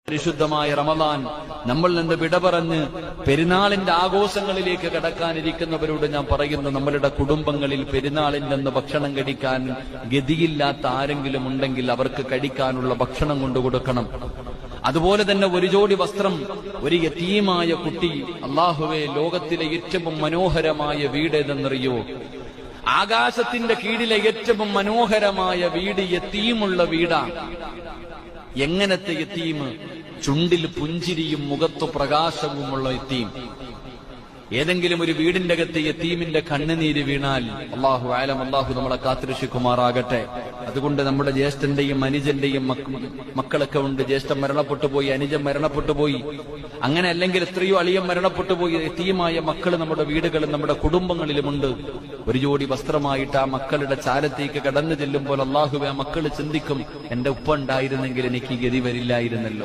പരിശുദ്ധമായ റമദാൻ നമ്മൾ നിന്ന് വിട പറഞ്ഞ് പെരുന്നാളിന്റെ ആഘോഷങ്ങളിലേക്ക് കടക്കാനിരിക്കുന്നവരോട് ഞാൻ പറയുന്നു, നമ്മളുടെ കുടുംബങ്ങളിൽ പെരുന്നാളിന്റെ ഭക്ഷണം കഴിക്കാൻ ഗതിയില്ലാത്ത ആരെങ്കിലും ഉണ്ടെങ്കിൽ അവർക്ക് കഴിക്കാനുള്ള ഭക്ഷണം കൊണ്ടു കൊടുക്കണം. അതുപോലെ തന്നെ ഒരു ജോഡി വസ്ത്രം ഒരു യതീമായ കുട്ടി. അല്ലാഹുവേ, ലോകത്തിലെ ഏറ്റവും മനോഹരമായ വീട് ഏതെന്നറിയോ? ആകാശത്തിന്റെ കീഴിലെ ഏറ്റവും മനോഹരമായ വീട് യതീമുള്ള വീടാണ്. എങ്ങനത്തെ യതീം? ചുണ്ടിൽ പുഞ്ചിരിയും മുഖത്തു പ്രകാശവുമുള്ള യതീം. ഏതെങ്കിലും ഒരു വീടിന്റെ അകത്ത് യതീമിന്റെ കണ്ണുനീര് വീണാൽ അല്ലാഹു ആലം, അല്ലാഹു നമ്മളെ കാത്തുരക്ഷിക്കുമാറാകട്ടെ. അതുകൊണ്ട് നമ്മുടെ ജ്യേഷ്ഠന്റെയും അനുജന്റെയും മക്കളൊക്കെ ഉണ്ട്. ജ്യേഷ്ഠൻ മരണപ്പെട്ടു പോയി, അനുജൻ മരണപ്പെട്ടു പോയി, അങ്ങനെ അല്ലെങ്കിൽ എത്രയോ അളിയൻ മരണപ്പെട്ടു പോയി. യതീമായ മക്കൾ നമ്മുടെ വീടുകളിൽ നമ്മുടെ കുടുംബങ്ങളിലുമുണ്ട്. ഒരു ജോഡി വസ്ത്രമായിട്ട് ആ മക്കളുടെ ചാരത്തേക്ക് കടന്നു ചെല്ലുമ്പോൾ അല്ലാഹുവേ, ആ മക്കൾ ചിന്തിക്കും, എന്റെ ഉപ്പ ഉണ്ടായിരുന്നെങ്കിൽ എനിക്ക് ഗതി വരില്ലായിരുന്നല്ലോ.